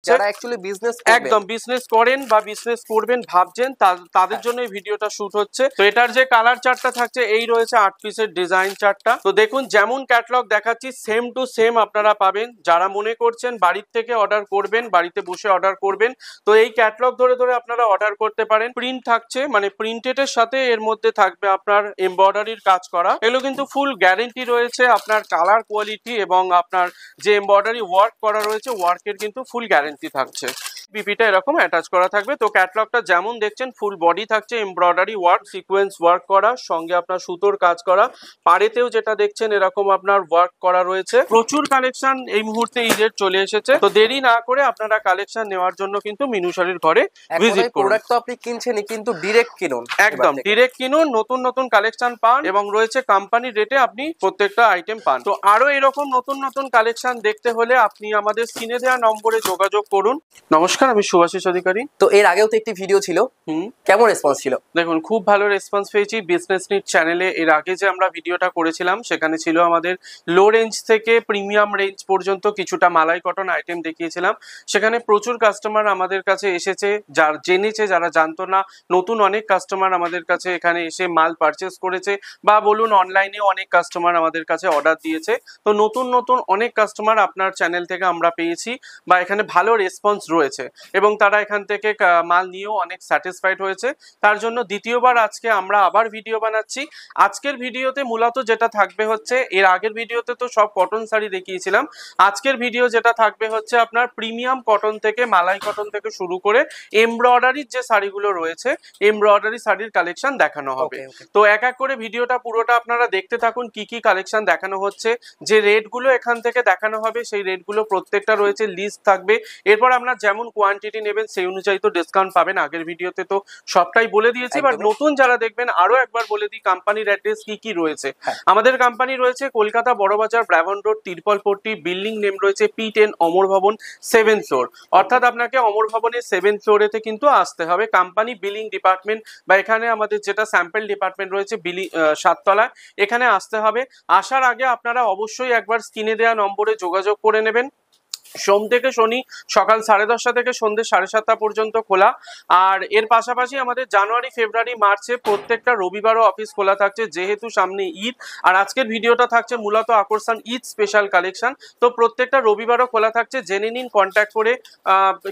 যারা actually business করবেন, একদম বিজনেস করেন বা বিজনেস করবেন ভাবছেন তাদের জন্য এই ভিডিওটা শুট হচ্ছে। তো এটার যে কালার চার্টটা থাকছে এই রয়েছে 8 পিসের ডিজাইন চার্টটা। তো দেখুন যেমন ক্যাটালগ দেখাচ্ছি সেম টু সেম আপনারা পাবেন। যারা মনে করছেন বাড়ির থেকে অর্ডার করবেন, বাড়িতে বসে অর্ডার করবেন, তো এই ক্যাটালগ ধরে ধরে আপনারা অর্ডার করতে পারেন। প্রিন্ট থাকছে মানে প্রিন্টেড এর সাথে এর মধ্যে থাকবে আপনার এমব্রয়ডারির কাজ করা। এগুলো কিন্তু ফুল গ্যারেন্টি রয়েছে আপনার কালার কোয়ালিটি এবং আপনার যে এমব্রয়ডারি ওয়ার্ক করা রয়েছে ওয়ার্কের কিন্তু ফুল গ্যারেন্টি থাকছে। বিপিটা এরকম অ্যাটাচ করা থাকবে। তো ক্যাটালগটা যেমন দেখছেন ফুল বডি থাকছে এমব্রয়ডারি ওয়ার্ক, সিকোয়েন্স ওয়ার্ক করা, সঙ্গে আপনার সুতোর কাজ করা, পাড়েতেও যেটা দেখছেন এরকম আপনার ওয়ার্ক করা রয়েছে। প্রচুর কালেকশন এই মুহূর্তে ঈদের চলে এসেছে। তো দেরি না করে আপনারা কালেকশন নেওয়ার জন্য কিন্তু মিনু শাড়ির ঘরে ভিজিট করুন। প্রোডাক্ট তো আপনি কিনছেনই, কিন্তু ডিরেক্ট কিনুন, একদম ডিরেক্ট কিনুন, নতুন নতুন কালেকশন পান এবং রয়েছে কোম্পানি রেটে আপনি প্রত্যেকটা আইটেম পান। তো আরো এরকম নতুন নতুন কালেকশন দেখতে হলে আপনি আমাদের স্ক্রিনে দেওয়া নম্বরে যোগাযোগ করুন। নমস্কার, আমি শুভাশিস অধিকারী। তো এর আগেও তো একটি ভিডিও ছিল, কেমন রেসপন্স ছিল? দেখুন খুব ভালো রেসপন্স পেয়েছি বিজনেস নিট চ্যানেলে। এর আগে যে আমরা ভিডিওটা করেছিলাম সেখানে ছিল আমাদের লো রেঞ্জ থেকে প্রিমিয়াম রেঞ্জ পর্যন্ত কিছুটা মালাই কটন আইটেম দেখিয়েছিলাম। সেখানে প্রচুর কাস্টমার আমাদের কাছে এসেছে, যার জেনেছে, যারা জানতো না। নতুন অনেক কাস্টমার আমাদের কাছে এখানে এসে মাল পারচেস করেছে, বা বলুন অনলাইনে অনেক কাস্টমার আমাদের কাছে অর্ডার দিয়েছে। তো নতুন নতুন অনেক কাস্টমার আপনার চ্যানেল থেকে আমরা পেয়েছি, বা এখানে ভালো রেসপন্স রয়েছে এবং তারা এখান থেকে মাল নিয়েও অনেক স্যাটিসফাইড হয়েছে। তার জন্য দ্বিতীয়বার আজকে আমরা আবার ভিডিও বানাচ্ছি। আজকের ভিডিওতে মূলত যেটা থাকবে হচ্ছে, এর আগের ভিডিওতে তো সব কটন শাড়ি দেখিয়েছিলাম, আজকের ভিডিও যেটা থাকবে হচ্ছে আপনার প্রিমিয়াম কটন থেকে, মালাই কটন থেকে শুরু করে এমব্রয়ডারির যে শাড়িগুলো রয়েছে এমব্রয়ডারি শাড়ির কালেকশন দেখানো হবে। তো এক এক করে ভিডিওটা পুরোটা আপনারা দেখতে থাকুন, কি কি কালেকশন দেখানো হচ্ছে, যে রেটগুলো এখান থেকে দেখানো হবে সেই রেটগুলো প্রত্যেকটা রয়েছে, লিস্ট থাকবে। এরপর আপনারা যেমন কোয়ান্টিটি নেবেন সেই অনুযায়ী তো ডিসকাউন্ট পাবেন। আগের ভিডিওতে তো সবটাই বলে দিয়েছি, বাট নতুন যারা দেখবেন আরো একবার বলে দিই কোম্পানির অ্যাড্রেস কি কি রয়েছে। আমাদের কোম্পানি রয়েছে Kolkata Barabazar, Brabourne road, Tirpalpatti. Building name রয়েছে P10 অমর ভবন 7th ফ্লোর। অর্থাৎ আপনাকে অমর ভবনের 7th ফ্লোরেতে কিন্তু আসতে হবে। কোম্পানি বিলিং ডিপার্টমেন্ট বা এখানে আমাদের যেটা স্যাম্পল ডিপার্টমেন্ট রয়েছে 7 তলায়, এখানে আসতে হবে। আসার আগে আপনারা অবশ্যই একবার স্ক্রিনে দেওয়া নম্বরে যোগাযোগ করে নেবেন। সোম থেকে শনি সকাল 10:30 থেকে সন্ধ্যে 7:30 পর্যন্ত খোলা। আর এর পাশাপাশি আমাদের জানুয়ারি, ফেব্রুয়ারি, মার্চে প্রত্যেকটা রবিবারও অফিস খোলা থাকছে, যেহেতু সামনে ঈদ। আর আজকের ভিডিওটা থাকছে মূলত আকর্ষণ ঈদ স্পেশাল কালেকশন। তো প্রত্যেকটা রবিবারও খোলা থাকছে, জেনে নিন কন্ট্যাক্ট করে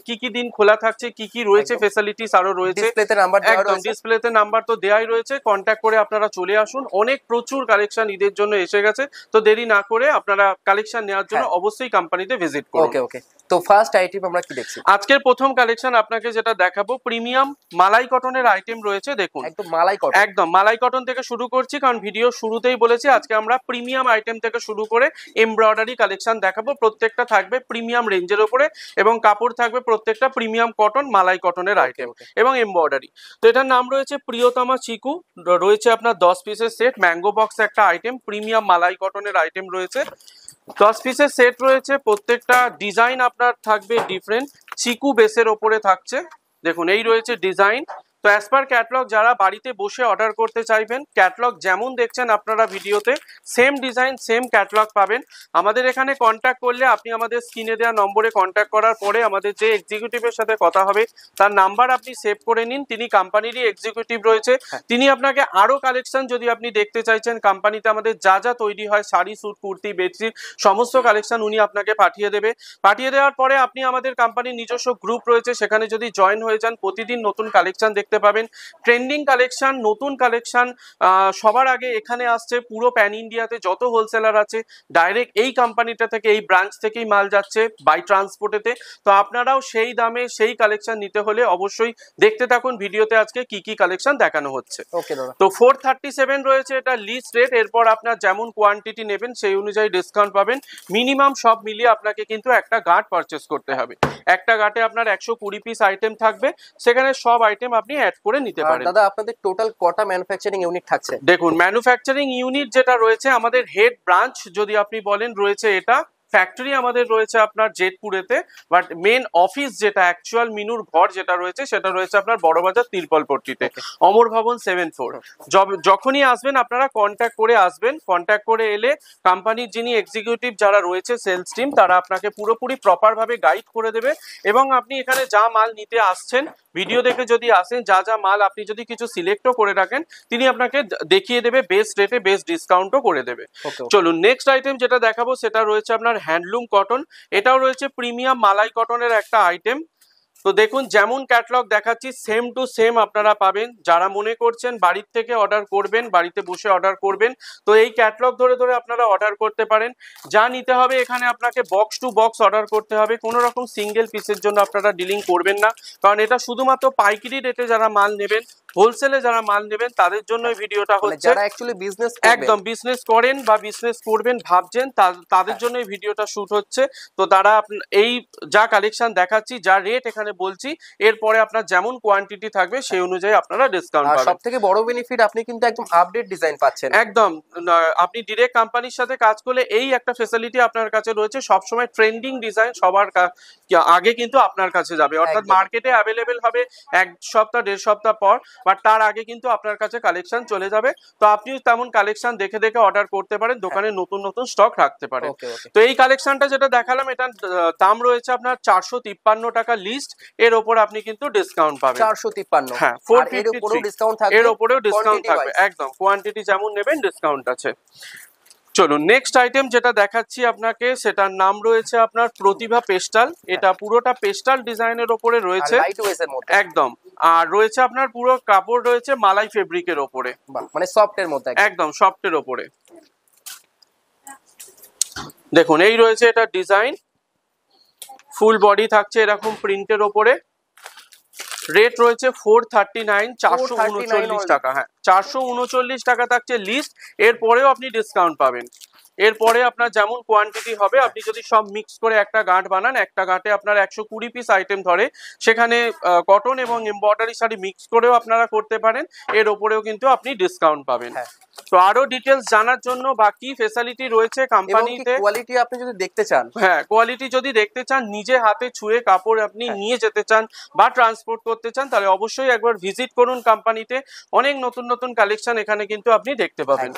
কি কি দিন খোলা থাকছে, কি কি রয়েছে ফেসিলিটিস আরো রয়েছে। একদম ডিসপ্লেতে নাম্বার তো দেয়াই রয়েছে, কন্ট্যাক্ট করে আপনারা চলে আসুন। অনেক প্রচুর কালেকশন ঈদের জন্য এসে গেছে। তো দেরি না করে আপনারা কালেকশন নেওয়ার জন্য অবশ্যই কোম্পানিতে ভিজিট করুন। ওকে। তো ফার্স্ট আইটেম আমরা কি দেখছি? আজকের প্রথম কালেকশন আপনাকে যেটা দেখাবো প্রিমিয়াম মালাই কটনের আইটেম রয়েছে। দেখুন একদম মালাই কটন, একদম মালাই কটন থেকে শুরু করছি, কারণ ভিডিও শুরুতেই বলেছি আজকে আমরা প্রিমিয়াম আইটেম থেকে শুরু করে এমব্রয়ডারি কালেকশন দেখাবো। প্রত্যেকটা থাকবে প্রিমিয়াম রেঞ্জের উপরে এবং কাপড় থাকবে প্রত্যেকটা প্রিমিয়াম কটন মালাই কটনের আইটেম এবং এমব্রয়ডারি। তো এটার নাম রয়েছে প্রিয়তমা চিকু। রয়েছে আপনার 10 পিসের সেট, ম্যাঙ্গো বক্স একটা আইটেম, প্রিমিয়াম মালাই কটনের আইটেম রয়েছে। 10 পিসের সেট রয়েছে, প্রত্যেকটা ডিজাইন আপনার থাকবে ডিফারেন্ট, চিকু বেসের ওপরে থাকছে। দেখুন এই রয়েছে ডিজাইন। তো অ্যাজ পার ক্যাটালগ যারা বাড়িতে বসে অর্ডার করতে চাইবেন, ক্যাটালগ যেমন দেখছেন আপনারা ভিডিওতে সেম ডিজাইন সেম ক্যাটালগ পাবেন। আমাদের এখানে কন্ট্যাক্ট করলে আপনি আমাদের স্ক্রিনে দেওয়া নম্বরে কন্ট্যাক্ট করার পরে আমাদের যে এক্সিকিউটিভের সাথে কথা হবে তার নাম্বার আপনি সেভ করে নিন। তিনি কোম্পানিরই এক্সিকিউটিভ রয়েছে, তিনি আপনাকে আরো কালেকশন যদি আপনি দেখতে চাইছেন, কোম্পানিতে আমাদের যা যা তৈরি হয় শাড়ি, স্যুট, কুর্তি, বেডশিট সমস্ত কালেকশন উনি আপনাকে পাঠিয়ে দেবে। পাঠিয়ে দেওয়ার পরে আপনি আমাদের কোম্পানির নিজস্ব গ্রুপ রয়েছে, সেখানে যদি জয়েন হয়ে যান প্রতিদিন নতুন কালেকশন দেখতে পাবেন, ট্রেন্ডিং কালেকশন, নতুন কালেকশন সবার আগে এখানে আসছে। পুরো প্যান ইন্ডিয়াতে যত হোলসেলার আছে ডাইরেক্ট এই কোম্পানিটা থেকে, এই ব্রাঞ্চ থেকেই মাল যাচ্ছে বাই ট্রান্সপোর্টেতে। তো আপনারাও সেই দামে সেই কালেকশন নিতে হলে অবশ্যই দেখতে থাকুন ভিডিওতে আজকে কি কি কালেকশন দেখানো হচ্ছে। তো 437 রয়েছে এটা লিস্ট রেট। এরপর আপনার যেমন কোয়ান্টিটি নেবেন সেই অনুযায়ী ডিসকাউন্ট পাবেন। মিনিমাম সব মিলিয়ে আপনাকে কিন্তু একটা গাঁট পারচেস করতে হবে। একটা গাঁটে আপনার 120 পিস আইটেম থাকবে, সেখানে সব আইটেম আপনি অ্যাড করে নিতে পারেন। দাদা আপনাদের টোটাল কটা ম্যানুফ্যাকচারিং ইউনিট থাকছে? দেখুন ম্যানুফ্যাকচারিং ইউনিট যেটা রয়েছে আমাদের হেড ব্রাঞ্চ যদি আপনি বলেন রয়েছে এটা ফ্যাক্টরি আমাদের রয়েছে আপনার জেটপুরেতে, বাট মেন অফিস যেটা অ্যাকচুয়াল মিনুর ঘর যেটা রয়েছে সেটা রয়েছে আপনার বড়বাজার তিরপলপট্টিতে, অমর ভবন 7-4। যখনই আসবেন আপনারা কন্ট্যাক্ট করে আসবেন, কন্ট্যাক্ট করে এলে কোম্পানির যিনি এক্সিকিউটিভ যারা রয়েছে সেলস টিম, তারা আপনাকে পুরোপুরি প্রপার ভাবে গাইড করে দেবে। এবং আপনি এখানে যা মাল নিতে আসছেন, ভিডিও দেখে যদি আসেন, যা যা মাল আপনি যদি কিছু সিলেক্টও করে রাখেন, তিনি আপনাকে দেখিয়ে দেবে, বেস্ট রেটে বেস্ট ডিসকাউন্টও করে দেবে। চলুন নেক্সট আইটেম যেটা দেখাবো সেটা রয়েছে আপনার হ্যান্ডলুম কটন। এটাও রয়েছে প্রিমিয়াম মালাই কটনের একটা আইটেম। তো দেখুন যেমন ক্যাটালগ দেখাচ্ছি সেম টু সেম আপনারা পাবেন। যারা মনে করছেন বাড়ির থেকে অর্ডার করবেন, বাড়িতে বসে অর্ডার করবেন, তো এই ক্যাটালগ ধরে ধরে আপনারা অর্ডার করতে পারেন। যা নিতে হবে এখানে আপনাকে বক্স টু বক্স অর্ডার করতে হবে, কোনো রকম সিঙ্গেল পিসের জন্য আপনারা ডিলিং করবেন না, কারণ এটা শুধুমাত্র পাইকারি রেটে যারা মাল নেবেন, হোলসেলে যারা মাল নেবেন তাদের জন্য এই ভিডিওটা হচ্ছে। যারা অ্যাকচুয়ালি বিজনেস একদম বিজনেস করেন বা বিজনেস করবেন ভাবছেন, তাদের জন্য এই ভিডিওটা শুট হচ্ছে। তো তারা এই যা কালেকশন দেখাচ্ছি, যা রেট এখানে বলছি, এরপরে আপনার যেমন কোয়ান্টিটি থাকবে সেই অনুযায়ী আপনারা ডিসকাউন্ট পাবেন। সবথেকে বড় বেনিফিট আপনি কিন্তু একদম আপডেট ডিজাইন পাচ্ছেন। একদম, আপনি ডিরেক্ট কোম্পানির সাথে কাজ করলে এই একটা ফ্যাসিলিটি আপনার কাছে রয়েছে, সবসময় ট্রেন্ডিং ডিজাইন সবার আগে কিন্তু আপনার কাছে যাবে, অর্থাৎ মার্কেটে অ্যাভেলেবেল হবে 1 সপ্তাহ 1.5 সপ্তাহ পর, বাট তার আগে কিন্তু আপনার কাছে কালেকশন চলে যাবে। তো আপনি তেমন কালেকশন দেখে দেখে অর্ডার করতে পারেন, দোকানে নতুন নতুন স্টক রাখতে পারেন। তো এই কালেকশনটা যেটা দেখালাম, এটার দাম রয়েছে আপনার 453 টাকা লিস্ট, এর ওপর আপনি কিন্তু ডিসকাউন্ট পাবেন। 453, হ্যাঁ, 453, এর ওপরেও ডিসকাউন্ট থাকবে। একদম কোয়ান্টিটি যেমন নেবেন ডিসকাউন্ট আছে। চলুন নেক্সট আইটেম যেটা দেখাচ্ছি আপনাকে, সেটার নাম রয়েছে আপনার প্রতিভা পেস্টাল। এটা পুরোটা পেস্টাল ডিজাইনের ওপরে রয়েছে, একদম। আর রয়েছে আপনার পুরো কাপড় রয়েছে মালাই ফেব্রিকের ওপরে, মানে সফটের মধ্যে, একদম সফটের ওপরে। দেখুন এই রয়েছে এটা ডিজাইন, ফুল বডি থাকছে এরকম প্রিন্টের ওপরে। রেট রয়েছে 439, 439 টাকা। হ্যাঁ, 439 টাকা থাকছে লিস্ট, এরপরেও আপনি ডিসকাউন্ট পাবেন। এরপরে আপনার যেমন কোয়ান্টিটি হবে, আপনি যদি সব মিক্স করে একটা গাঁট বানান, একটা গাঁটে আপনার 120 পিস আইটেম ধরে, সেখানে কটন এবং এমব্রয়ডারি শাড়ি মিক্স করেও আপনারা করতে পারেন, এর ওপরেও কিন্তু আপনি ডিসকাউন্ট পাবেন। তো আরো ডিটেলস জানার জন্য বা কি ফ্যাসিলিটি রয়েছে কোম্পানিতে, কোয়ালিটি আপনি যদি দেখতে চান, হ্যাঁ কোয়ালিটি যদি দেখতে চান, নিজে হাতে ছুঁয়ে কাপড় আপনি নিয়ে যেতে চান বা ট্রান্সপোর্ট করতে চান, তাহলে অবশ্যই একবার ভিজিট করুন কোম্পানিতে। অনেক নতুন নতুন কালেকশন এখানে কিন্তু আপনি দেখতে পাবেন।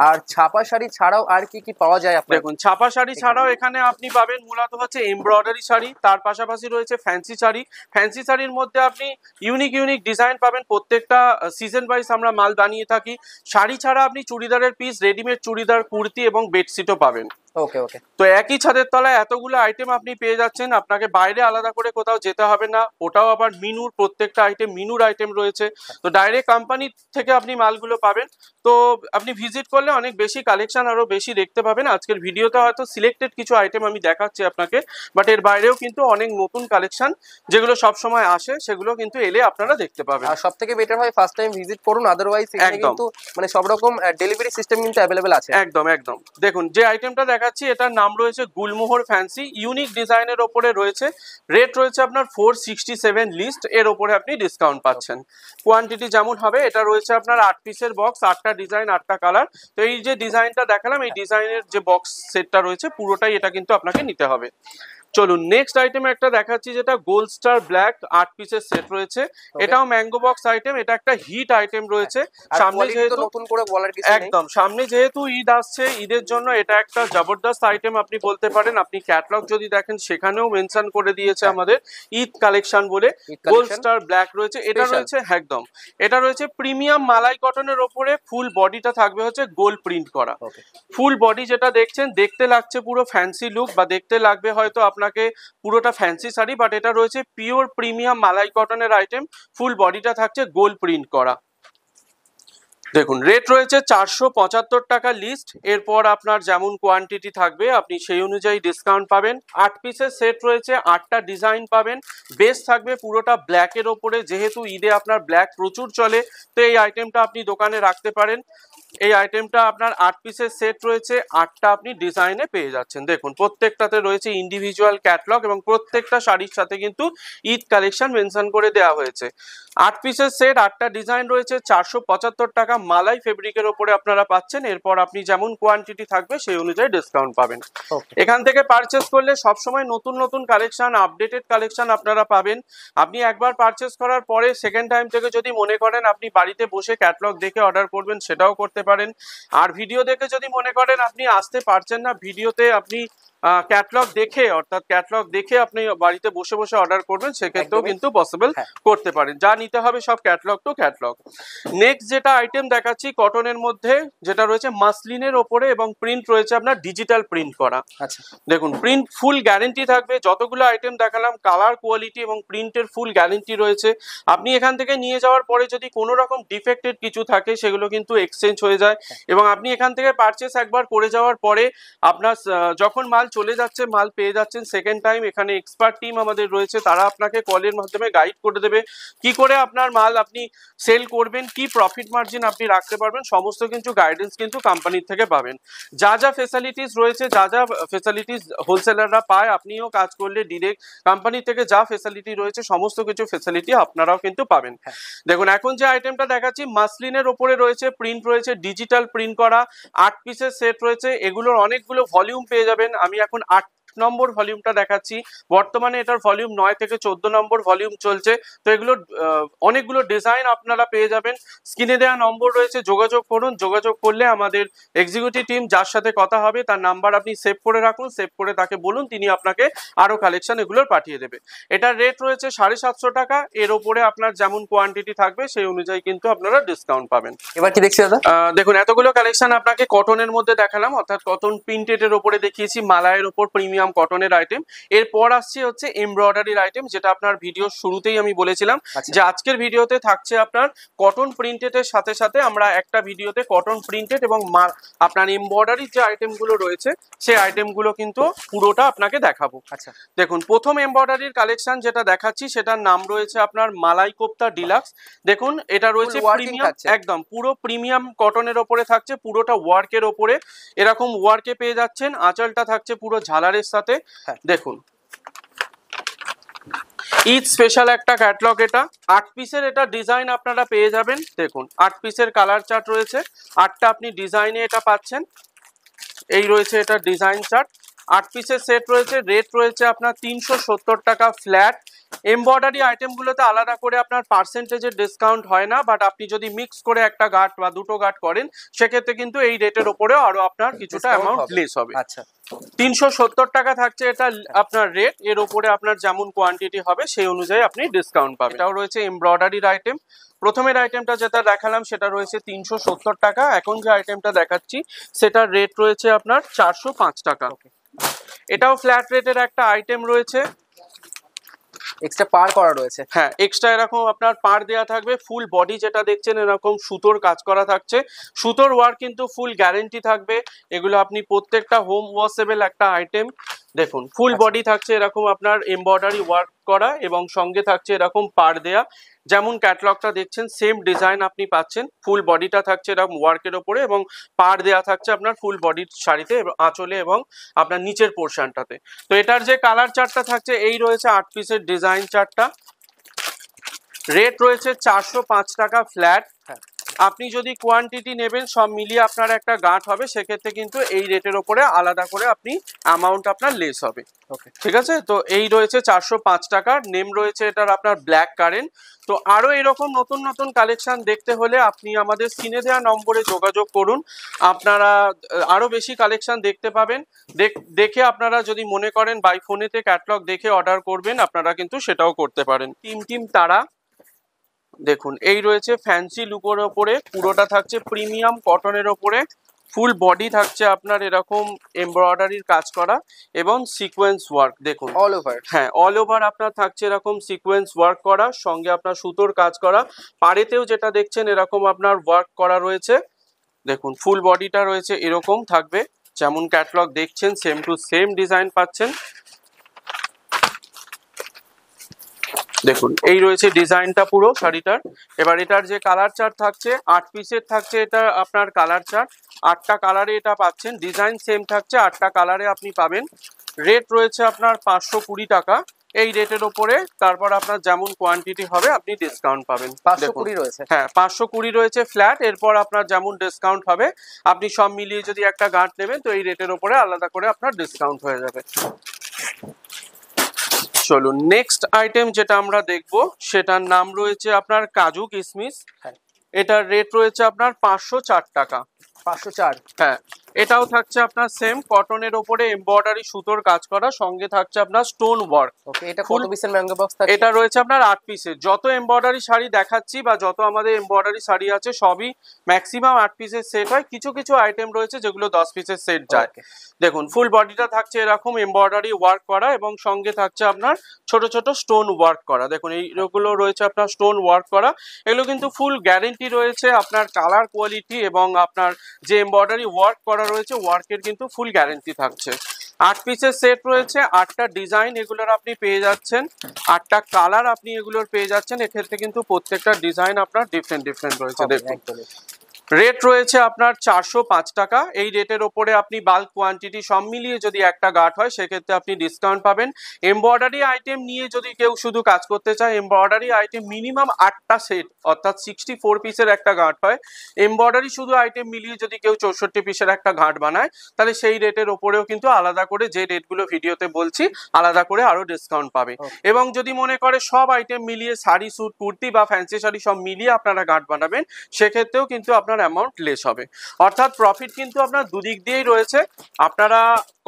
আর ছাপা শাড়ি ছাড়াও আর কি কি পাওয়া যায় আপনার? দেখুন ছাপা শাড়ি ছাড়াও এখানে আপনি পাবেন মূলত হচ্ছে এমব্রয়ডারি শাড়ি, তার পাশাপাশি রয়েছে ফ্যান্সি শাড়ি। ফ্যান্সি শাড়ির মধ্যে আপনি ইউনিক ইউনিক ডিজাইন পাবেন, প্রত্যেকটা সিজন ওয়াইজ আমরা মাল বানিয়ে থাকি। শাড়ি ছাড়া আপনি চুড়িদারের পিস, রেডিমেড চুড়িদার, কুর্তি এবং বেডশিটও পাবেন। তো একই ছাদের তলায় এতগুলো আইটেম আপনি পেয়ে যাচ্ছেন, আপনাকে বাইরে আলাদা করে কোথাও যেতে হবে না। ওটাও আবার মিনুর, প্রত্যেকটা আইটেম মিনুর আইটেম রয়েছে, তো ডাইরেক্ট কোম্পানি থেকে আপনি মালগুলো পাবেন। তো আপনি ভিজিট করলে অনেক বেশি কালেকশন আরো বেশি দেখতে পাবেন। আজকের ভিডিওতে হয়তো সিলেক্টেড কিছু আইটেম আমি দেখাচ্ছি আপনাকে, বাট এর বাইরেও কিন্তু অনেক নতুন কালেকশন যেগুলো সব সময় আসে, সেগুলো কিন্তু এলে আপনারা দেখতে পাবেন। আর সবথেকে বেটার হয় ফার্স্ট টাইম ভিজিট করুন, আদারওয়াইজ এখানে কিন্তু মানে সব রকম ডেলিভারি সিস্টেম কিন্তু अवेलेबल আছে। একদম একদম। দেখুন যে আইটেমটা দেখাচ্ছি এটার নাম রয়েছে গুলমোহর ফ্যান্সি, ইউনিক ডিজাইনের ওপরে রয়েছে। রেট রয়েছে আপনার 467 লিস্ট, এর ওপরে আপনি ডিসকাউন্ট পাচ্ছেন। কোয়ান্টিটি যেমন হবে, এটা রয়েছে আপনার 8 পিসের বক্স, 8টা ডিজাইন 8টা কালার। তো এই যে ডিজাইনটা দেখালাম, এই ডিজাইনের যে বক্স সেটটা রয়েছে পুরোটাই এটা কিন্তু আপনাকে নিতে হবে। চলুন নেক্সট আইটেম একটা দেখাচ্ছি, যেটা গোল্ড স্টার ব্ল্যাক 8 পিসের সেট রয়েছে। এটাও ম্যাঙ্গো বক্স আইটেম, এটা একটা হিট আইটেম রয়েছে। সামনে যেহেতু নতুন করে বলার কিছু নেই, একদম সামনে যেহেতু ঈদ আসছে, ঈদের জন্য এটা একটা জবরদস্ত আইটেম আপনি বলতে পারেন। আপনি ক্যাটালগ যদি দেখেন সেখানেও মেনশন করে দিয়েছে আমাদের ঈদ কালেকশন বলে। গোল্ড স্টার ব্ল্যাক রয়েছে, এটা রয়েছে একদম, এটা রয়েছে প্রিমিয়াম মালাই কটনের ওপরে। ফুল বডিটা থাকবে হচ্ছে গোল্ড প্রিন্ট করা। ফুল বডি যেটা দেখছেন, দেখতে লাগছে পুরো ফ্যান্সি লুক, বা দেখতে লাগবে হয়তো আপনাকে পুরোটা ফ্যান্সি শাড়ি, বাট এটা রয়েছে পিওর প্রিমিয়াম মালাই কটনের আইটেম। ফুল বডিটা থাকছে গোল্ড প্রিন্ট করা। দেখুন রেট রয়েছে 475 টাকা লিস্ট, এরপর আপনার যেমন কোয়ান্টিটি থাকবে আপনি সেই অনুযায়ী ডিসকাউন্ট পাবেন। 8 পিসের সেট রয়েছে, 8টা ডিজাইন পাবেন। বেস থাকবে পুরোটা ব্ল্যাকের ওপরে, যেহেতু ঈদে আপনার ব্ল্যাক প্রচুর চলে, তো এই আইটেমটা আপনি দোকানে রাখতে পারেন। এই আইটেমটা আপনার 8 পিসের সেট রয়েছে, 8টা আপনি ডিজাইনে পেয়ে যাচ্ছেন। দেখুন প্রত্যেকটাতে রয়েছে ইন্ডিভিজুয়াল ক্যাটালগ এবং প্রত্যেকটা শাড়ির সাথে কিন্তু ঈদ কালেকশন মেনশন করে দেওয়া হয়েছে। 8 পিসের সেট, 8টা ডিজাইন রয়েছে, 475 টাকা মালাই ফেব্রিকের ওপরে আপনারা পাচ্ছেন। এরপর আপনি যেমন কোয়ান্টিটি থাকবে সেই অনুযায়ী ডিসকাউন্ট পাবেন। এখান থেকে পারচেস করলে সবসময় নতুন নতুন কালেকশন, আপডেটেড কালেকশন আপনারা পাবেন। আপনি একবার পারচেস করার পরে সেকেন্ড টাইম থেকে যদি মনে করেন আপনি বাড়িতে বসে ক্যাটালগ দেখে অর্ডার করবেন, সেটাও করতে পারেন। আর ভিডিও দেখে যদি মনে করেন আপনি আসতে পারছেন না, ভিডিওতে আপনি ক্যাটালগ দেখে, অর্থাৎ ক্যাটালগ দেখে আপনি বাড়িতে বসে বসে অর্ডার করবেন, সেক্ষেত্রেও কিন্তু পসিবল করতে পারেন। যা নিতে হবে সব ক্যাটালগ টু ক্যাটালগ। নেক্সট যেটা আইটেম দেখাচ্ছি কটনের মধ্যে, যেটা রয়েছে মাসলিনের ওপরে এবং প্রিন্ট রয়েছে আপনার ডিজিটাল প্রিন্ট করা। আচ্ছা, দেখুন প্রিন্ট ফুল গ্যারেন্টি থাকবে। যতগুলো আইটেম দেখালাম কালার, কোয়ালিটি এবং প্রিন্টের ফুল গ্যারেন্টি রয়েছে। আপনি এখান থেকে নিয়ে যাওয়ার পরে যদি কোনো রকম ডিফেক্টেড কিছু থাকে সেগুলো কিন্তু এক্সচেঞ্জ হয়ে যায়। এবং আপনি এখান থেকে পারচেস একবার করে যাওয়ার পরে আপনার যখন মাল চলে যাচ্ছে, মাল পেয়ে যাচ্ছেন সেকেন্ড টাইম, এখানে এক্সপার্ট টিম আমাদের রয়েছে, তারা আপনাকে কলের মাধ্যমে গাইড করে দেবে কি করে আপনার মাল আপনি সেল করবেন, কি প্রফিট মার্জিন আপনি রাখতে পারবেন, সমস্ত কিছু গাইডেন্স কিন্তু কোম্পানির থেকে পাবেন। যা যা ফেসিলিটিস রয়েছে, যা যা ফেসিলিটিস হোলসেলাররা পায়, আপনিও কাজ করলে ডিরেক্ট কোম্পানি থেকে যা ফেসিলিটি রয়েছে সমস্ত কিছু ফেসিলিটি আপনারাও কিন্তু পাবেন। দেখুন এখন যে আইটেমটা দেখাচ্ছি মাসলিনের ওপরে রয়েছে, প্রিন্ট রয়েছে ডিজিটাল প্রিন্ট করা, 8 পিসের সেট রয়েছে। এগুলোর অনেকগুলো ভলিউম পেয়ে যাবেন। আমি এখন 8 নম্বর ভলিউমটা দেখাচ্ছি। বর্তমানে এটার ভলিউম 9 থেকে 14 নম্বর ভলিউম চলছে। তো এগুলো অনেকগুলো ডিজাইন আপনারা পেয়ে যাবেন। স্ক্রিনে দেওয়া নম্বর রয়েছে, যোগাযোগ করুন। যোগাযোগ করলে আমাদের এক্সিকিউটিভ টিম যার সাথে কথা হবে তার নাম্বার আপনি সেভ করে রাখুন, সেভ করে তাকে বলুন, তিনি আপনাকে আরো কালেকশন এগুলোর পাঠিয়ে দেবে। এটার রেট রয়েছে 750 টাকা। এর ওপরে আপনার যেমন কোয়ান্টিটি থাকবে সেই অনুযায়ী কিন্তু আপনারা ডিসকাউন্ট পাবেন। এবার কি দেখছি দাদা? দেখুন এতগুলো কালেকশন আপনাকে কটনের মধ্যে দেখালাম, অর্থাৎ কটন প্রিন্টেড এর ওপরে দেখিয়েছি, মালায়ের ওপর প্রিমিয়াম কটনের আইটেম। এরপর আসছে হচ্ছে এমব্রয়ডারির আইটেম, যেটা আপনার ভিডিও শুরুতেই আমি বলেছিলাম যে আজকের ভিডিওতে থাকছে আপনার কটন প্রিন্টেড এর সাথে সাথে আমরা একটা ভিডিওতে কটন প্রিন্টেড এবং আপনার এমব্রয়ডারির যে আইটেমগুলো রয়েছে সেই আইটেমগুলো কিন্তু পুরোটা আপনাকে দেখাবো। আচ্ছা, দেখুন প্রথম এমব্রয়ডারির কালেকশন যেটা দেখাচ্ছি সেটার নাম রয়েছে আপনার মালাই কোপ্তা ডিলাক্স। দেখুন এটা রয়েছে প্রিমিয়াম, একদম পুরো প্রিমিয়াম কটনের ওপরে থাকছে, পুরোটা ওয়ার্কের ওপরে এরকম ওয়ার্কে পেয়ে যাচ্ছেন। আঁচলটা থাকছে পুরো ঝালারের সাথে। দেখুন ঈদ স্পেশাল একটা ক্যাটালগ এটা। 8 পিসের এটা ডিজাইন আপনারা পেয়ে যাবেন। দেখুন 8 পিসের কালার চার্ট রয়েছে, 8টা আপনি ডিজাইনে এটা পাচ্ছেন। এই রয়েছে এটা ডিজাইন চার্ট। 8 পিসের সেট রয়েছে, রেট রয়েছে আপনার 370 টাকা ফ্ল্যাট। এমব্রয়ডারি আইটেমগুলোতে আলাদা করে আপনার পার্সেন্টেজের ডিসকাউন্ট হয় না, বাট আপনি যদি মিক্স করে একটা গার্ড বা দুটো গার্ড করেন সেক্ষেত্রে কিন্তু এই রেটের ওপরেও আরো আপনার কিছুটা অ্যামাউন্ট লেস হবে। আচ্ছা, 370 টাকা থাকছে এটা আপনার রেট। এর ওপরে আপনার যেমন কোয়ান্টিটি হবে সেই অনুযায়ী আপনি ডিসকাউন্ট পাবেন। এটাও রয়েছে এমব্রয়ডারির আইটেম। প্রথমের আইটেমটা যেটা দেখালাম সেটা রয়েছে 370 টাকা। এখন যে আইটেমটা দেখাচ্ছি সেটার রেট রয়েছে আপনার 405 টাকা। এটাও ফ্ল্যাট রেটের একটা আইটেম রয়েছে, এক্সট্রা পার করা রয়েছে। হ্যাঁ এক্সট্রা এরকম আপনার পার দেওয়া থাকবে। ফুল বডি যেটা দেখছেন এরকম সুতোর কাজ করা থাকছে, সুতোর ওয়ার্ক কিন্তু ফুল গ্যারেন্টি থাকবে। এগুলো আপনি প্রত্যেকটা হোম ওয়াশেবল একটা আইটেম। দেখুন ফুল বডি থাকছে এরকম আপনার এমব্রয়ডারি ওয়ার্ক করা এবং সঙ্গে থাকছে এরকম পার দেয়া। যেমন ক্যাটালগটা দেখছেন সেম ডিজাইন আপনি পাচ্ছেন। ফুল বডিটা থাকছে এরকম ওয়ার্কের ওপরে এবং পার দেয়া থাকছে আপনার ফুল বডির শাড়িতে, আঁচলে এবং আপনার নিচের পোর্শনটাতে। তো এটার যে কালার চার্টটা থাকছে এই রয়েছে 8 পিসের ডিজাইন চার্টটা। রেট রয়েছে 405 টাকা ফ্ল্যাট। আপনি যদি কোয়ান্টিটি নেবেন সব মিলিয়ে আপনার একটা গাঁট হবে, সেক্ষেত্রে কিন্তু এই রেটের ওপরে আলাদা করে আপনি অ্যামাউন্ট আপনার লেস হবে। ঠিক আছে, তো এই রয়েছে 405 টাকার। নেম রয়েছে এটার আপনার ব্ল্যাক কারেন্ট। তো আরো এরকম নতুন নতুন কালেকশন দেখতে হলে আপনি আমাদের স্ক্রিনে দেওয়া নম্বরে যোগাযোগ করুন, আপনারা আরো বেশি কালেকশন দেখতে পাবেন। দেখে আপনারা যদি মনে করেন বাই ফোনেতে ক্যাটালগ দেখে অর্ডার করবেন, আপনারা কিন্তু সেটাও করতে পারেন। টিম তারা দেখুন এই রয়েছে ফ্যান্সি লুকের ওপরে, পুরোটা থাকছে প্রিমিয়াম কটনের ওপরে। ফুল বডি থাকছে আপনার এরকম এমব্রয়ডারির কাজ করা এবং সিকোয়েন্স ওয়ার্ক। দেখুন অল ওভার, হ্যাঁ অল ওভার আপনার থাকছে এরকম সিকোয়েন্স ওয়ার্ক করা, সঙ্গে আপনার সুতোর কাজ করা। পাড়েতেও যেটা দেখছেন এরকম আপনার ওয়ার্ক করা রয়েছে। দেখুন ফুল বডিটা রয়েছে এরকম থাকবে, যেমন ক্যাটালগ দেখছেন সেম টু সেম ডিজাইন পাচ্ছেন। দেখুন এই রয়েছে ডিজাইনটা পুরো শাড়িটার। এবার এটার যে কালার চার্ট থাকছে 8 পিসের থাকছে, এটা আপনার কালার চার্ট 8টা কালারে এটা পাচ্ছেন। ডিজাইন সেম থাকছে, 8টা কালারে আপনি পাবেন। রেট রয়েছে আপনার 520 টাকা। এই রেটের ওপরে তারপর আপনার যেমন কোয়ান্টিটি হবে আপনি ডিসকাউন্ট পাবেন। 520 রয়েছে, হ্যাঁ 520 রয়েছে ফ্ল্যাট। এরপর আপনার যেমন ডিসকাউন্ট হবে, আপনি সব মিলিয়ে যদি একটা গাঁট নেবেন তো এই রেটের ওপরে আলাদা করে আপনার ডিসকাউন্ট হয়ে যাবে। চলুন নেক্সট আইটেম যেটা আমরা দেখব সেটার নাম রয়েছে আপনার কাজু কিশমিশ। এটার রেট রয়েছে আপনার 504 টাকা। 504। হ্যাঁ এটাও থাকছে আপনার সেম কটনের ওপরে এমব্রয়ডারি সুতোর কাজ করা, সঙ্গে থাকছে আপনার স্টোন ওয়ার্ক। ওকে, এটা কত পিসের ম্যাঙ্গো বক্স থাকছে? এটা রয়েছে আপনার 8 পিসের। যত এমব্রয়ডারি শাড়ি দেখাচ্ছি বা যত আমাদের এমব্রয়ডারি শাড়ি আছে সবই ম্যাক্সিমাম 8 পিসের সেট হয়। কিছু কিছু আইটেম রয়েছে যেগুলো 10 পিসের সেট যায়। দেখুন ফুল বডিটা থাকছে এরকম এমব্রয়ডারি ওয়ার্ক করা এবং সঙ্গে থাকছে আপনার ছোট ছোট স্টোন ওয়ার্ক করা। দেখুন এইগুলো রয়েছে আপনার স্টোন ওয়ার্ক করা। এগুলো কিন্তু ফুল গ্যারেন্টি রয়েছে আপনার কালার কোয়ালিটি এবং আপনার যে এমব্রয়ডারি ওয়ার্ক করা রয়েছে ওয়ার্কের কিন্তু ফুল গ্যারেন্টি থাকছে। 8 পিসের সেট রয়েছে, 8টা ডিজাইন এগুলোর আপনি পেয়ে যাচ্ছেন, 8টা কালার আপনি এগুলোর পেয়ে যাচ্ছেন। এক্ষেত্রে কিন্তু প্রত্যেকটা ডিজাইন আপনার ডিফারেন্ট ডিফারেন্ট রয়েছে। দেখুন রেট রয়েছে আপনার 405 টাকা। এই রেটের ওপরে আপনি বাল্ক কোয়ান্টিটি সব মিলিয়ে যদি একটা গাঁট হয় সেক্ষেত্রে আপনি ডিসকাউন্ট পাবেন। এমব্রয়ডারি আইটেম নিয়ে যদি কেউ শুধু কাজ করতে চায়, এমব্রয়ডারি আইটেম মিনিমাম 8টা সেট অর্থাৎ 64 পিসের একটা গাঁট হয়। এমব্রয়ডারি শুধু আইটেম মিলিয়ে যদি কেউ 64 পিসের একটা গাঁট বানায় তাহলে সেই রেটের ওপরেও কিন্তু আলাদা করে যে রেটগুলো ভিডিওতে বলছি আলাদা করে আরো ডিসকাউন্ট পাবে। এবং যদি মনে করে সব আইটেম মিলিয়ে শাড়ি স্যুট কুর্তি বা ফ্যান্সি শাড়ি সব মিলিয়ে আপনারা গাঁট বানাবেন সেক্ষেত্রেও কিন্তু আপনার অ্যামাউন্ট লেস হবে। অর্থাৎ প্রফিট কিন্তু আপনার দুদিক দিয়েই রয়েছে। আপনারা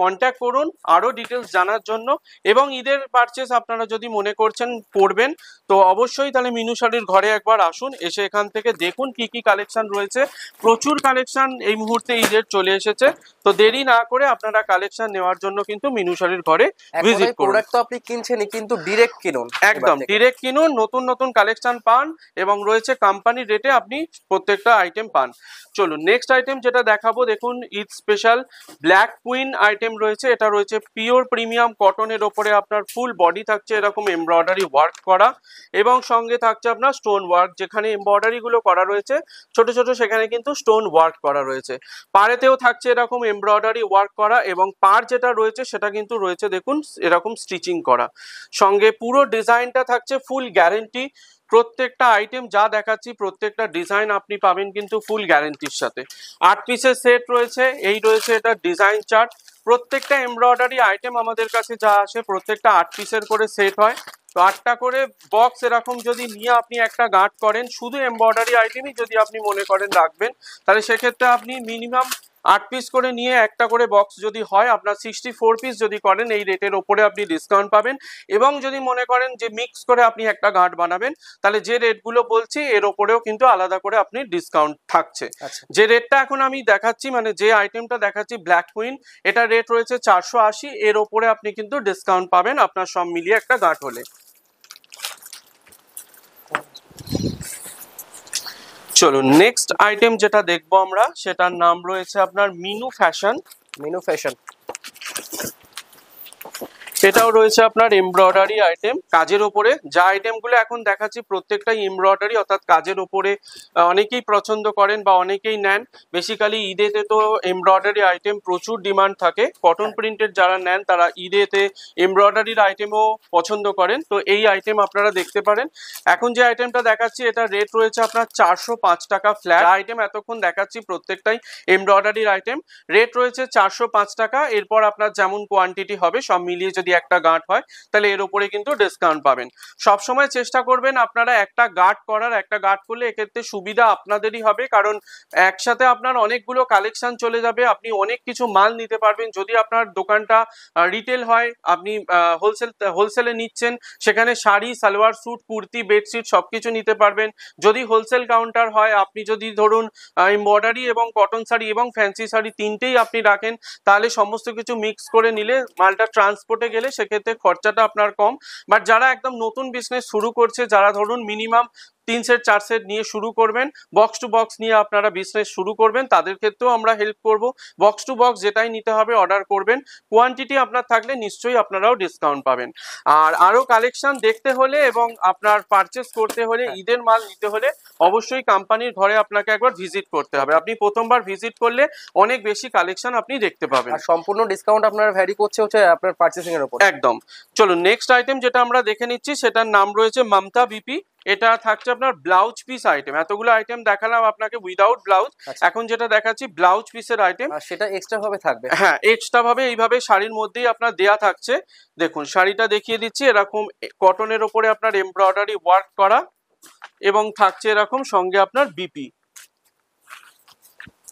কন্ট্যাক্ট করুন আরো ডিটেলস জানার জন্য। এবং ঈদের পারচেস আপনারা যদি মনে করছেন করবেন তো অবশ্যই তাহলে মিনু শাড়ির ঘরে একবার আসুন, এসে এখান থেকে দেখুন কি কি কালেকশন রয়েছে। প্রচুর কালেকশন এই মুহূর্তে ঈদের চলে এসেছে, তো দেরি না করে আপনারা কালেকশন নেওয়ার জন্য কিন্তু মিনু শাড়ির ঘরে ভিজিট করুন। প্রোডাক্ট তো আপনি কিনছেনই কিন্তু ডিরেক্ট কিনুন, একদম ডিরেক্ট কিনুন, নতুন নতুন কালেকশন পান এবং রয়েছে কোম্পানি রেটে আপনি প্রত্যেকটা আইটেম পান। চলুন নেক্সট আইটেম যেটা দেখাবো, দেখুন Eid special black queen item রয়েছে। এটা রয়েছে পিওর প্রিমিয়াম কটনের ওপরে আপনার ফুল বডি থাকছে এরকম এমব্রয়ডারি ওয়ার্ক করা এবং সঙ্গে থাকছে আপনার স্টোন ওয়ার্ক। যেখানে এমব্রয়ডারি গুলো করা রয়েছে ছোট ছোট সেখানে কিন্তু স্টোন ওয়ার্ক করা রয়েছে। পাড়েতেও থাকছে এরকম এমব্রয়ডারি ওয়ার্ক করা এবং পাড় যেটা রয়েছে সেটা কিন্তু রয়েছে দেখুন এরকম স্টিচিং করা। সঙ্গে পুরো ডিজাইনটা থাকছে ফুল গ্যারেন্টি। প্রত্যেকটা আইটেম যা দেখাচ্ছি প্রত্যেকটা ডিজাইন আপনি পাবেন কিন্তু ফুল গ্যারেন্টির সাথে। 8 পিসের সেট রয়েছে, এই রয়েছে এটা ডিজাইন চার্ট। প্রত্যেকটা এমব্রয়ডারি আইটেম আমাদের কাছে যা আসে প্রত্যেকটা 8 পিসের করে সেট হয়। তো 8টা করে বক্স এরকম যদি নিয়ে আপনি একটা গাঁট করেন, শুধু এমব্রয়ডারি আইটেমই যদি আপনি মনে করেন রাখবেন তাহলে সেক্ষেত্রে আপনি মিনিমাম 8 পিস করে নিয়ে একটা করে বক্স যদি হয় আপনার 64 পিস যদি করেন এই রেটের ওপরে আপনি ডিসকাউন্ট পাবেন। এবং যদি মনে করেন যে মিক্স করে আপনি একটা গাঁট বানাবেন তাহলে যে রেটগুলো বলছি এর ওপরেও কিন্তু আলাদা করে আপনি ডিসকাউন্ট থাকছে। যে রেটটা এখন আমি দেখাচ্ছি মানে যে আইটেমটা দেখাচ্ছি ব্ল্যাক কুইন, এটা রেট রয়েছে 480, এর ওপরে আপনি কিন্তু ডিসকাউন্ট পাবেন আপনার সব মিলিয়ে একটা গাঁট হলে। চলুন নেক্সট আইটেম যেটা দেখবো আমরা সেটার নাম রয়েছে আপনার মিনু ফ্যাশন। মিনু ফ্যাশন এটাও রয়েছে আপনার এমব্রয়ডারি আইটেম কাজের ওপরে। যা আইটেমগুলো এখন দেখাচ্ছি প্রত্যেকটাই এমব্রয়ডারি অর্থাৎ কাজের ওপরে অনেকেই পছন্দ করেন বা অনেকেই নেন। বেসিক্যালি ঈদেতে তো এমব্রয়ডারি আইটেম প্রচুর ডিমান্ড থাকে। কটন প্রিন্টের যারা নেন তারা ঈদেতে এমব্রয়ডারির আইটেমও পছন্দ করেন, তো এই আইটেম আপনারা দেখতে পারেন। এখন যে আইটেমটা দেখাচ্ছি এটা রেট রয়েছে আপনার 405 টাকা ফ্ল্যাট। আইটেম এতক্ষণ দেখাচ্ছি প্রত্যেকটাই এমব্রয়ডারির আইটেম, রেট রয়েছে 405 টাকা। এরপর আপনার যেমন কোয়ান্টিটি হবে সব মিলিয়ে যদি একটা গাঁট হয় তাহলে এর উপরে কিন্তু ডিসকাউন্ট পাবেন। সবসময় চেষ্টা করবেন আপনারা একটা গাঁট করার, একটা গাঁট করলে এক্ষেত্রে সুবিধা আপনাদেরই হবে, কারণ একসাথে আপনার অনেকগুলো কালেকশন চলে যাবে, আপনি অনেক কিছু মাল নিতে পারবেন। যদি আপনার দোকানটা রিটেল হয় আপনি হোলসেলে নিচ্ছেন, সেখানে শাড়ি সালোয়ার স্যুট কুর্তি বেডশিট সবকিছু নিতে পারবেন। যদি হোলসেল কাউন্টার হয় আপনি যদি ধরুন এমব্রয়ডারি এবং কটন শাড়ি এবং ফ্যান্সি শাড়ি তিনটেই আপনি রাখেন তাহলে সমস্ত কিছু মিক্স করে নিলে মালটা ট্রান্সপোর্টে গেলে সেক্ষেত্রে খরচাটা আপনার কম। বাট যারা একদম নতুন বিজনেস শুরু করছে, যারা ধরুন মিনিমাম 3 সেট 4 সেট নিয়ে শুরু করবেন, বক্স টু বক্স নিয়ে আপনারা বিজনেস শুরু করবেন, তাদের ক্ষেত্রেও আমরা হেল্প করব। বক্স টু বক্স যেটাই নিতে হবে অর্ডার করবেন, কোয়ান্টিটি আপনার থাকলে নিশ্চয়ই আপনারাও ডিসকাউন্ট পাবেন। আর আরো কালেকশন দেখতে হলে এবং আপনার পারচেস করতে হলে, ঈদের মাল নিতে হলে অবশ্যই কোম্পানির ঘরে আপনাকে একবার ভিজিট করতে হবে। আপনি প্রথমবার ভিজিট করলে অনেক বেশি কালেকশন আপনি দেখতে পাবেন। আর সম্পূর্ণ ডিসকাউন্ট আপনার ভ্যারি করছে হচ্ছে আপনার পারচেসিং এর উপর। একদম। চলুন নেক্সট আইটেম যেটা আমরা দেখে নিচ্ছি, সেটার নাম রয়েছে মমতা বিপি। এটা থাকছে আপনার ব্লাউজ পিস আইটেম। এতগুলো আইটেম দেখালাম আপনাকে উইদাউট ব্লাউজ, এখন যেটা দেখাচ্ছি ব্লাউজ পিসের আইটেম। আর সেটা এক্সট্রা ভাবে থাকবে। হ্যাঁ, এক্সট্রা ভাবে এইভাবে শাড়ির মধ্যেই আপনার দেয়া থাকছে। দেখুন শাড়িটা দেখিয়ে দিচ্ছি, এরকম কটনের ওপরে আপনার এমব্রয়ডারি ওয়ার্ক করা এবং থাকছে এরকম সঙ্গে আপনার বিপি।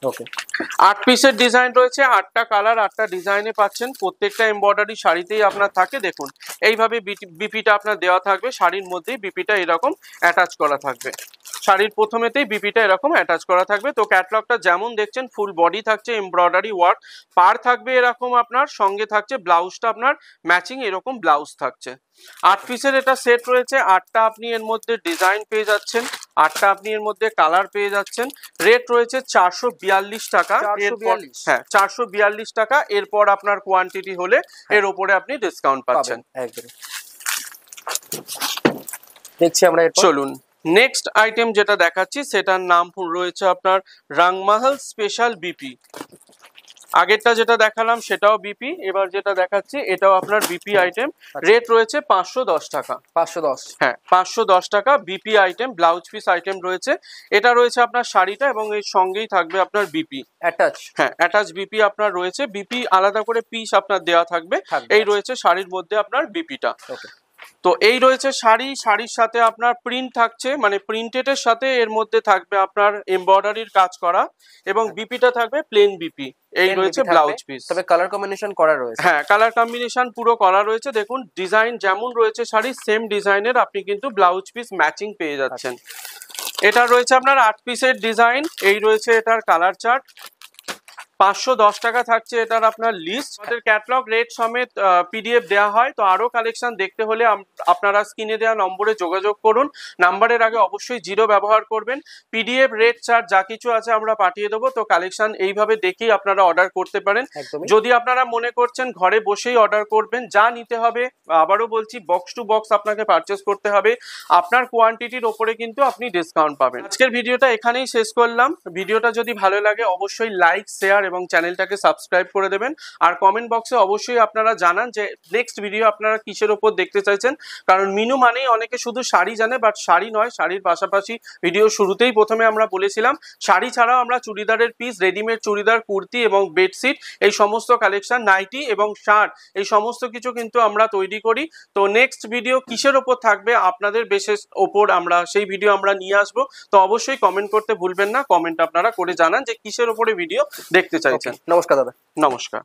ওকে, 8 পিসের ডিজাইন রয়েছে, 8টা কালার 8টা ডিজাইনে পাচ্ছেন। প্রত্যেকটা এমব্রয়ডারি শাড়িতেই আপনার থাকে। দেখুন এইভাবে বিপিটা আপনার দেওয়া থাকবে, শাড়ির মধ্যেই বিপিটা এরকম অ্যাটাচ করা থাকবে। শাড়ির প্রথমেতেই বিপিটা এরকম অ্যাটাচ করা থাকবে। তো ক্যাটলগটা যেমন দেখছেন ফুল বডি থাকছে এমব্রয়ডারি ওয়ার্ক, পার থাকবে এরকম আপনার, সঙ্গে থাকছে ব্লাউজটা আপনার ম্যাচিং এরকম ব্লাউজ থাকছে। 8 পিসের এটা সেট রয়েছে, 8টা আপনি এর মধ্যে ডিজাইন পেয়ে যাচ্ছেন, 8টা আপনি এর মধ্যে কালার পেয়ে যাচ্ছেন। রেট রয়েছে 442 টাকা। হ্যাঁ 442 টাকা। এরপর আপনার কোয়ান্টিটি হলে এর উপরে আপনি ডিসকাউন্ট পাচ্ছেন। দেখছি আমরা। চলুন নেক্সট আইটেম যেটা দেখাচ্ছি সেটার নাম রয়েছে আপনার রাংমাহল স্পেশাল বিপি। আগেরটা যেটা দেখালাম সেটাও বিপি, এবার যেটা দেখাচ্ছি এটাও আপনার বিপি আইটেম। রেট রয়েছে 510 টাকা। 510, হ্যাঁ 510 টাকা BP item, blouse piece item রয়েছে। এটা রয়েছে আপনার শাড়িটা এবং এর সঙ্গেই থাকবে আপনার বিপি অ্যাটাচ। হ্যাঁ অ্যাটাচ বিপি আপনার রয়েছে, বিপি আলাদা করে পিস আপনার দেওয়া থাকবে। এই রয়েছে শাড়ির মধ্যে আপনার বিপিটা। তো এই রয়েছে শাড়ি, শাড়ির সাথে আপনার প্রিন্ট থাকছে, মানে প্রিন্টেডের সাথে এর মধ্যে থাকবে আপনার এমব্রয়ডারির কাজ করা এবং বিপিটা থাকবে প্লেন বিপি। এই রয়েছে ব্লাউজ পিস, তবে কালার কম্বিনেশন করা রয়েছে। হ্যাঁ কালার কম্বিনেশন পুরো করা রয়েছে। দেখুন ডিজাইন যেমন রয়েছে শাড়ি সেম ডিজাইনের আপনি কিন্তু ব্লাউজ পিস ম্যাচিং পেয়ে যাচ্ছেন। এটা রয়েছে আপনার 8 পিসের ডিজাইন। এই রয়েছে এটার কালার চার্ট। 510 টাকা থাকছে এটার আপনার লিস্ট। আমাদের ক্যাটালগ রেট সমেত পিডিএফ দেওয়া হয়। তো আরো কালেকশন দেখতে হলে আপনারা স্ক্রিনে দেওয়া নম্বরে যোগাযোগ করুন। নাম্বারের আগে অবশ্যই 0 ব্যবহার করবেন। পিডিএফ রেট চার্ট যা কিছু আছে আমরা পাঠিয়ে দেবো। তো কালেকশন এইভাবে দেখেই আপনারা অর্ডার করতে পারেন। যদি আপনারা মনে করছেন ঘরে বসেই অর্ডার করবেন, যা নিতে হবে আবারও বলছি বক্স টু বক্স আপনাকে পারচেস করতে হবে, আপনার কোয়ান্টিটির ওপরে কিন্তু আপনি ডিসকাউন্ট পাবেন। আজকের ভিডিওটা এখানেই শেষ করলাম। ভিডিওটা যদি ভালো লাগে অবশ্যই লাইক শেয়ার এবং চ্যানেলটাকে সাবস্ক্রাইব করে দেবেন। আর কমেন্ট বক্সে অবশ্যই আপনারা জানান যে নেক্সট ভিডিও আপনারা কিসের উপর দেখতে চাইছেন। কারণ মিনু মানেই অনেকে শুধু শাড়ি জানে, বাট শাড়ি নয়, শাড়ির পাশাপাশি ভিডিও শুরুতেই প্রথমে আমরা বলেছিলাম শাড়ি ছাড়াও আমরা চুড়িদারের পিস, রেডিমেড চুড়িদার, কুর্তি এবং বেডশিট, এই সমস্ত কালেকশন, নাইটি এবং শার্ট, এই সমস্ত কিছু কিন্তু আমরা তৈরি করি। তো নেক্সট ভিডিও কিসের ওপর থাকবে আপনাদের বিশেষ ওপর আমরা সেই ভিডিও আমরা নিয়ে আসবো। তো অবশ্যই কমেন্ট করতে ভুলবেন না, কমেন্ট আপনারা করে জানান যে কিসের ওপরে ভিডিও দেখতে চাইছেন। নমস্কার দাদা। নমস্কার।